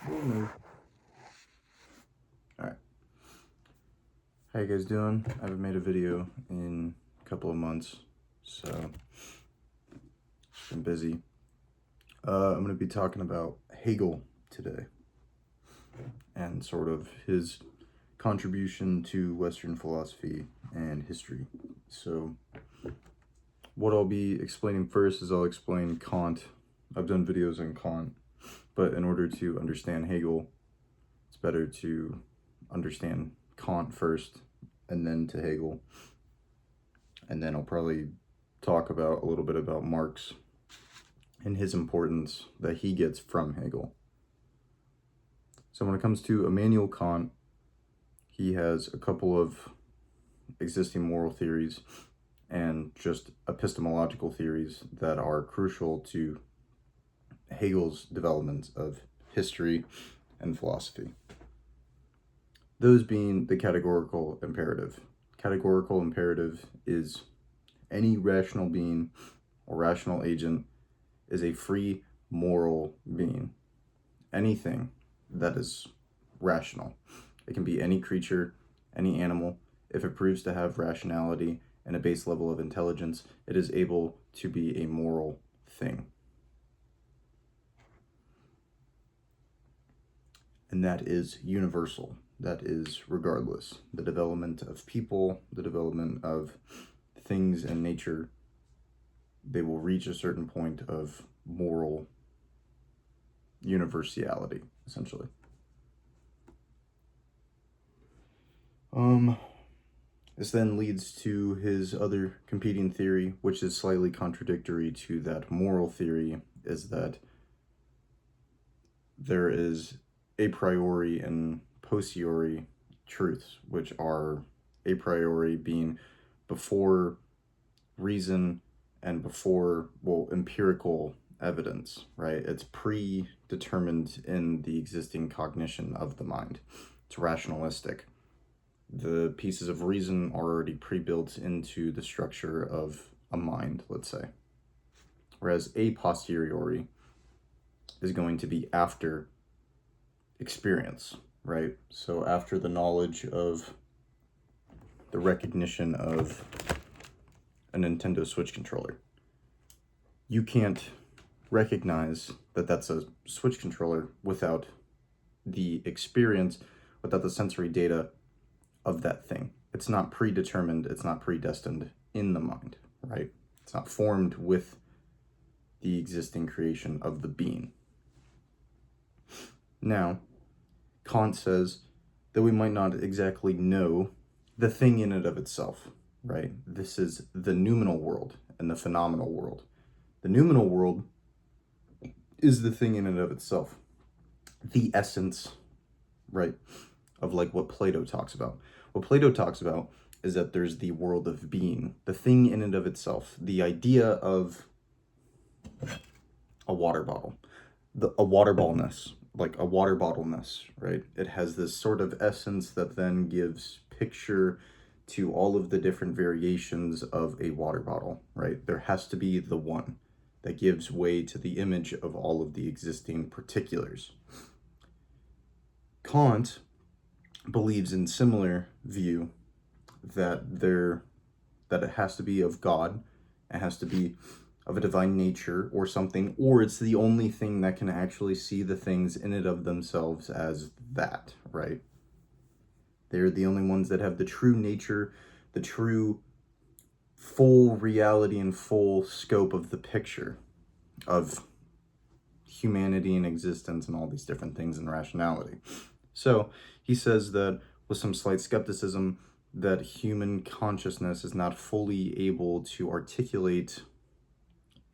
Alright. How you guys doing? I haven't made a video in a couple of months, so been busy. I'm going to be talking about Hegel today and sort of his contribution to Western philosophy and history. So what I'll be explaining first is I'll explain Kant. I've done videos on Kant, but in order to understand Hegel, it's better to understand Kant first and then to Hegel. And then I'll probably talk about a little bit about Marx and his importance that he gets from Hegel. So when it comes to Immanuel Kant, he has a couple of existing moral theories and just epistemological theories that are crucial to Hegel's development of history and philosophy. Those being the categorical imperative. Categorical imperative is any rational being or rational agent is a free moral being. Anything that is rational. It can be any creature, any animal. If it proves to have rationality and a base level of intelligence, it is able to be a moral thing. And that is universal. That is regardless. The development of people, the development of things in nature, they will reach a certain point of moral universality, essentially. This then leads to his other competing theory, which is slightly contradictory to that moral theory, is that there is a priori and posteriori truths, which are a priori being before reason and before, empirical evidence, right? It's predetermined in the existing cognition of the mind. It's rationalistic. The pieces of reason are already pre-built into the structure of a mind, let's say. Whereas a posteriori is going to be after experience, right? So after the knowledge of the recognition of a Nintendo Switch controller. You can't recognize that that's a Switch controller without the experience, without the sensory data of that thing. It's not predetermined, it's not predestined in the mind, right? It's not formed with the existing creation of the being. Now, Kant says that we might not exactly know the thing in and of itself, right? This is the noumenal world and the phenomenal world. The noumenal world is the thing in and of itself. The essence, right, of like what Plato talks about. What Plato talks about is that there's the world of being, the thing in and of itself, the idea of a water bottle, a water ballness, like a water bottleness, right? It has this sort of essence that then gives picture to all of the different variations of a water bottle, right? There has to be the one that gives way to the image of all of the existing particulars. Kant believes in similar view that it has to be of God, it has to be of a divine nature or something, or it's the only thing that can actually see the things in and of themselves as that, right? They're the only ones that have the true nature, the true full reality and full scope of the picture of humanity and existence and all these different things and rationality. So he says that with some slight skepticism that human consciousness is not fully able to articulate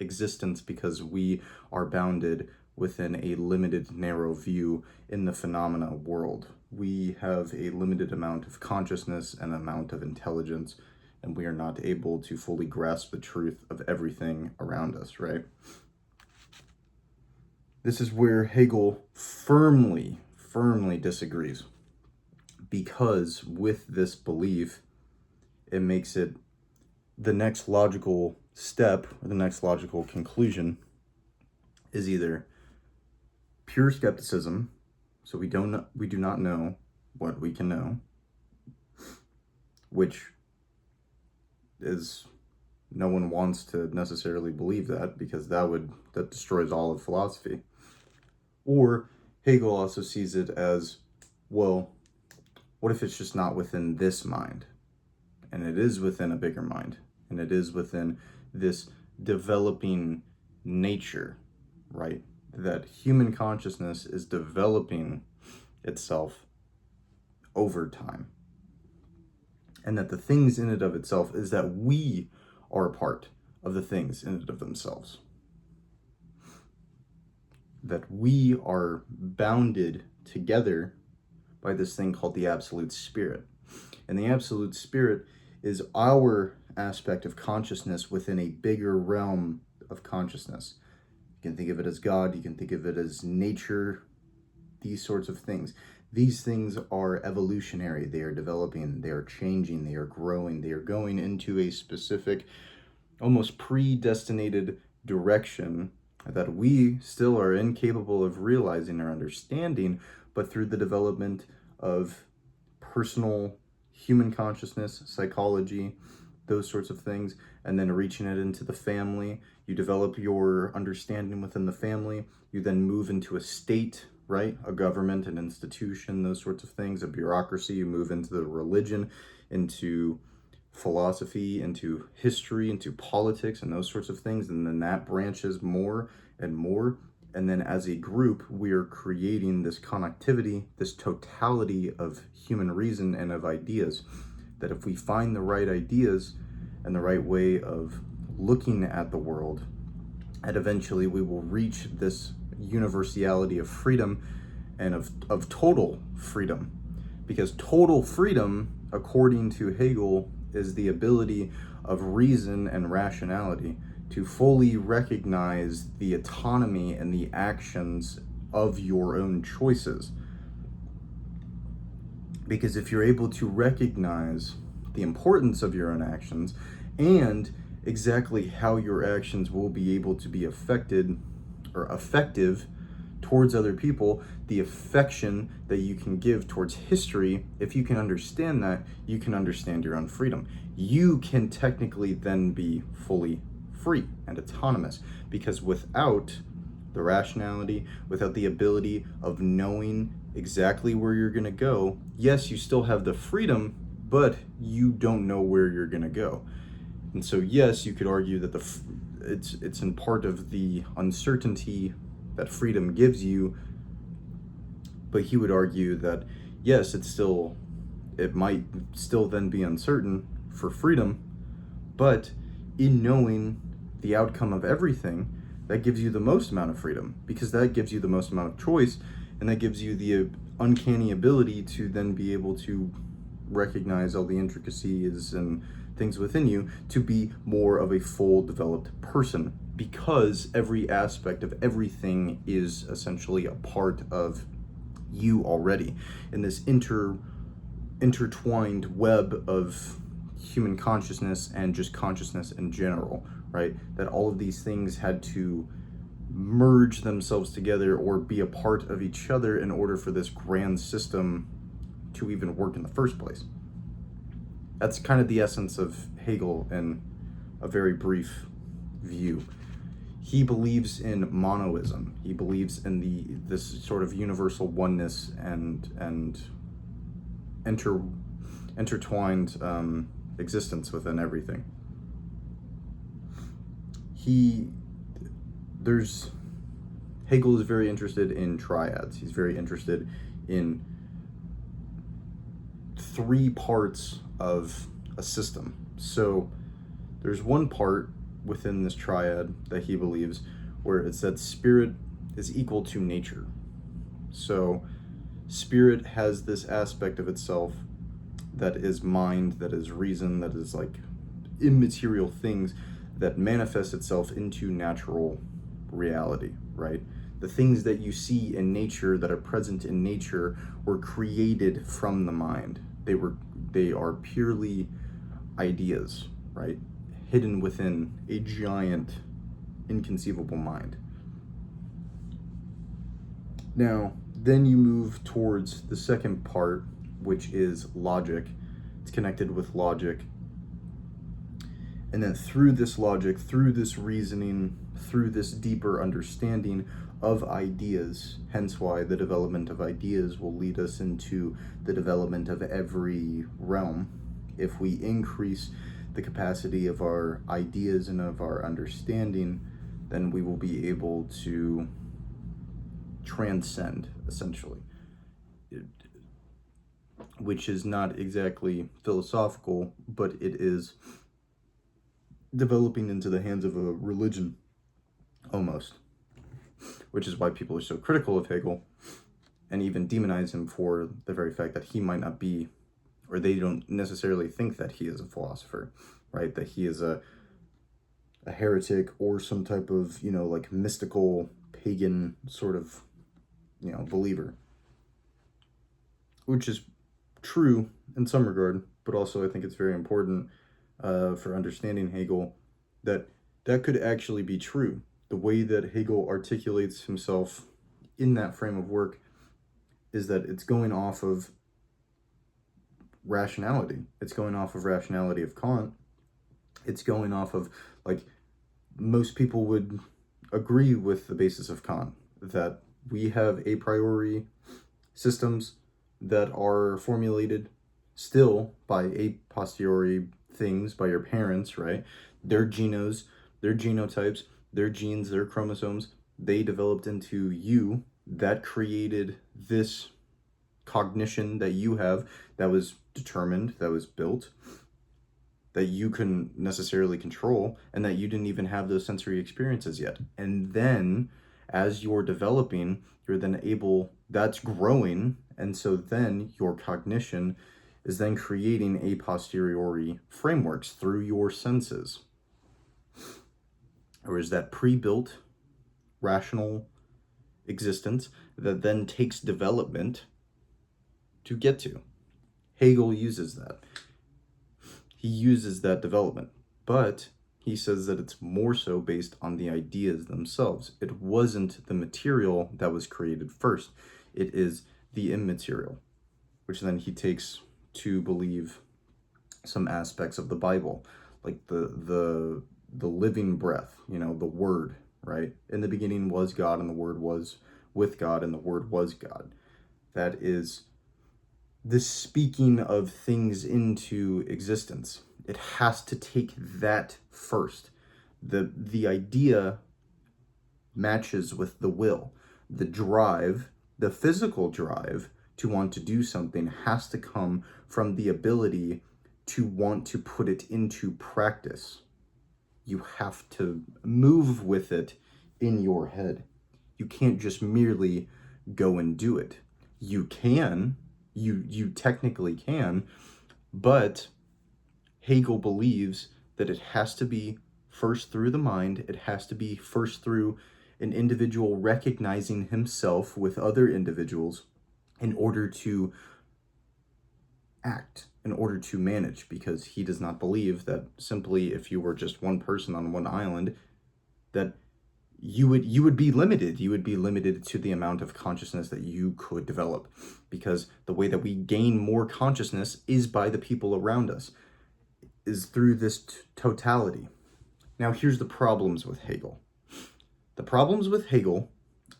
existence because we are bounded within a limited, narrow view in the phenomena world. We have a limited amount of consciousness and amount of intelligence, and we are not able to fully grasp the truth of everything around us, right? This is where Hegel firmly disagrees, because with this belief, it makes it the next logical step, or the next logical conclusion, is either pure skepticism So we do not know what we can know, which is, no one wants to necessarily believe that, because that destroys all of philosophy. Or Hegel also sees it as, well, what if it's just not within this mind? And it is within a bigger mind, and it is within this developing nature, right? That human consciousness is developing itself over time. And that the things in it of itself is that we are a part of the things in it of themselves. That we are bounded together by this thing called the absolute spirit. And the absolute spirit is our aspect of consciousness within a bigger realm of consciousness. You can think of it as God, you can think of it as nature, these sorts of things. These things are evolutionary. They are developing, they are changing, they are growing, they are going into a specific, almost predestinated direction that we still are incapable of realizing or understanding, but through the development of personal human consciousness, psychology, those sorts of things, and then reaching it into the family. You develop your understanding within the family. You then move into a state, right? A government, an institution, those sorts of things, a bureaucracy. You move into the religion, into philosophy, into history, into politics, and those sorts of things. And then that branches more and more. And then as a group, we are creating this connectivity, this totality of human reason and of ideas, that if we find the right ideas and the right way of looking at the world, and eventually we will reach this universality of freedom and of total freedom. Because total freedom, according to Hegel, is the ability of reason and rationality to fully recognize the autonomy and the actions of your own choices. Because if you're able to recognize the importance of your own actions and exactly how your actions will be able to be affected or effective towards other people, the affection that you can give towards history, if you can understand that, you can understand your own freedom. You can technically then be fully free and autonomous, because without the rationality, without the ability of knowing exactly where you're going to go, yes, you still have the freedom, but you don't know where you're going to go. And so, yes, you could argue that it's in part of the uncertainty that freedom gives you, but he would argue that, yes, it might still then be uncertain for freedom, but in knowing the outcome of everything, that gives you the most amount of freedom, because that gives you the most amount of choice, and that gives you the uncanny ability to then be able to recognize all the intricacies and things within you to be more of a full developed person, because every aspect of everything is essentially a part of you already in this intertwined web of human consciousness and just consciousness in general, right? That all of these things had to merge themselves together or be a part of each other in order for this grand system to even work in the first place. That's kind of the essence of Hegel in a very brief view. He believes in monoism. He believes in this sort of universal oneness and intertwined existence within everything. Hegel is very interested in triads. He's very interested in 3 parts of a system. So there's one part within this triad that he believes where it's that spirit is equal to nature. So spirit has this aspect of itself that is mind, that is reason, that is like immaterial things that manifest itself into natural reality, right? The things that you see in nature, that are present in nature, were created from the mind. They are purely ideas, right? Hidden within a giant, inconceivable mind. Now, Then you move towards the second part, which is logic. It's connected with logic. And then through this logic, through this reasoning, through this deeper understanding of ideas, hence why the development of ideas will lead us into the development of every realm. If we increase the capacity of our ideas and of our understanding, then we will be able to transcend, essentially. Which is not exactly philosophical, but it is developing into the hands of a religion, almost. Which is why people are so critical of Hegel and even demonize him for the very fact that he might not be, or they don't necessarily think that he is a philosopher, right? That he is a heretic or some type of, like mystical, pagan sort of, believer. Which is true in some regard, but also I think it's very important for understanding Hegel that could actually be true. The way that Hegel articulates himself in that frame of work is that it's going off of rationality. It's going off of rationality of Kant. It's going off of, like, most people would agree with the basis of Kant, that we have a priori systems that are formulated still by a posteriori things, by your parents, right? Their genomes, their genotypes, their genes, their chromosomes, they developed into you, that created this cognition that you have, that was determined, that was built, that you couldn't necessarily control, and that you didn't even have those sensory experiences yet. And then as you're developing, you're then able, that's growing, and so then your cognition is then creating a posteriori frameworks through your senses. Or is that pre-built rational existence that then takes development to get to. Hegel uses that. He uses that development, but he says that it's more so based on the ideas themselves. It wasn't the material that was created first. It is the immaterial, which then he takes to believe some aspects of the Bible, like the living breath, the word, right? In the beginning was God, and the word was with God, and the word was God. That is the speaking of things into existence. It has to take that first. The idea matches with the will. The drive, the physical drive to want to do something has to come from the ability to want to put it into practice. You have to move with it in your head. You can't just merely go and do it. You can, you technically can, but Hegel believes that it has to be first through the mind. It has to be first through an individual recognizing himself with other individuals in order to act, in order to manage, because he does not believe that simply if you were just one person on one island, that you would be limited. You would be limited to the amount of consciousness that you could develop, because the way that we gain more consciousness is by the people around us, is through this totality. Now, here's the problems with Hegel. The problems with Hegel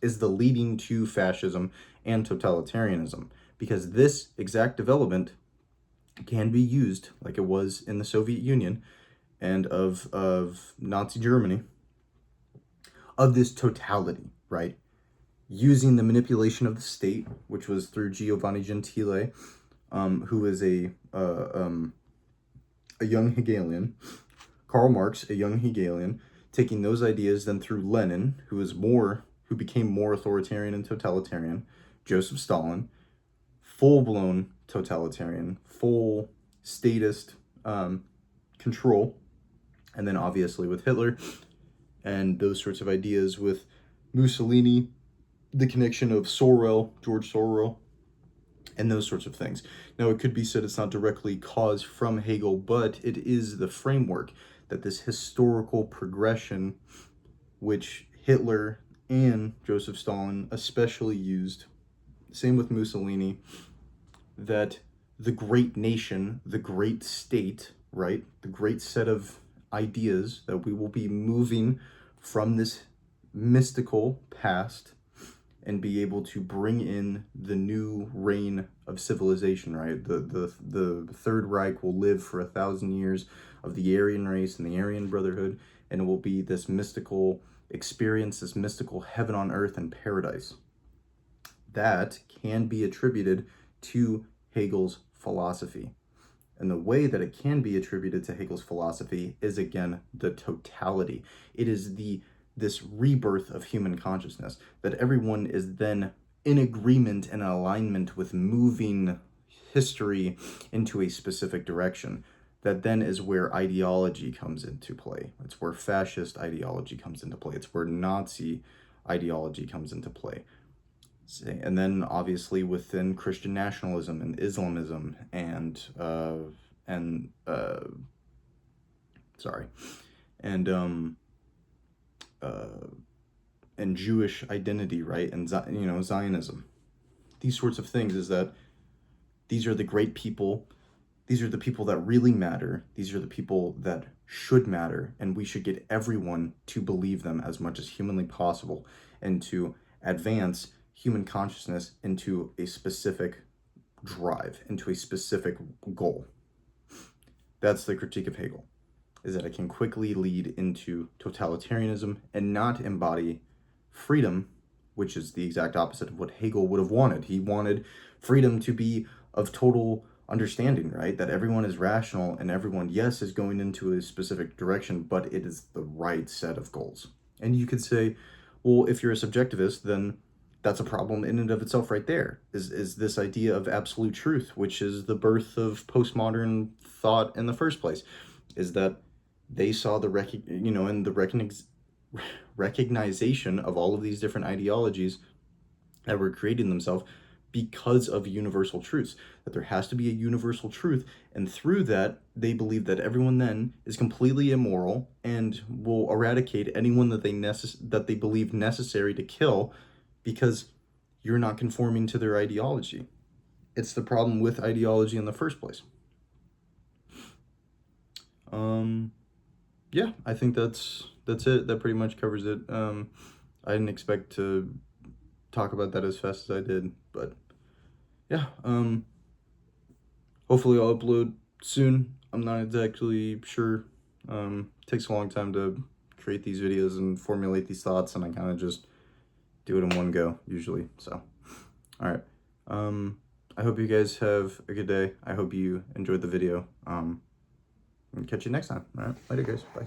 is the leading to fascism and totalitarianism, because this exact development can be used, like it was in the Soviet Union and of Nazi Germany, of this totality, right? Using the manipulation of the state, which was through Giovanni Gentile, who is a young Hegelian, Karl Marx, a young Hegelian, taking those ideas then through Lenin, who became more authoritarian and totalitarian, Joseph Stalin, full-blown totalitarian, full statist control, and then obviously with Hitler and those sorts of ideas, with Mussolini, the connection of George Sorel, and those sorts of things. Now, it could be said it's not directly caused from Hegel, but it is the framework that this historical progression, which Hitler and Joseph Stalin especially used, same with Mussolini, that the great nation, the great state, right, the great set of ideas that we will be moving from this mystical past and be able to bring in the new reign of civilization, right? The Third Reich will live for 1,000 years of the Aryan race and the Aryan Brotherhood, and it will be this mystical experience, this mystical heaven on earth and paradise. That can be attributed to Hegel's philosophy. And the way that it can be attributed to Hegel's philosophy is, again, the totality. It is this rebirth of human consciousness, that everyone is then in agreement and alignment with moving history into a specific direction. That then is where ideology comes into play. It's where fascist ideology comes into play. It's where Nazi ideology comes into play. And then obviously within Christian nationalism and Islamism and Jewish identity, right? And Zionism. These sorts of things is that these are the great people. These are the people that really matter. These are the people that should matter, and we should get everyone to believe them as much as humanly possible and to advance human consciousness into a specific drive, into a specific goal. That's the critique of Hegel, is that it can quickly lead into totalitarianism and not embody freedom, which is the exact opposite of what Hegel would have wanted. He wanted freedom to be of total understanding, right? That everyone is rational and everyone, yes, is going into a specific direction, but it is the right set of goals. And you could say, well, if you're a subjectivist, then that's a problem in and of itself right there, is this idea of absolute truth, which is the birth of postmodern thought in the first place, is that they saw the recognition of all of these different ideologies that were creating themselves because of universal truths, that there has to be a universal truth, and through that they believe that everyone then is completely immoral and will eradicate anyone that they believe necessary to kill because you're not conforming to their ideology. It's the problem with ideology in the first place. Yeah, I think that's it. That pretty much covers it. I didn't expect to talk about that as fast as I did, but yeah, hopefully I'll upload soon. I'm not exactly sure. Takes a long time to create these videos and formulate these thoughts, and I kind of just do it in one go usually. So, all right. I hope you guys have a good day. I hope you enjoyed the video. And catch you next time. All right, later guys. Bye.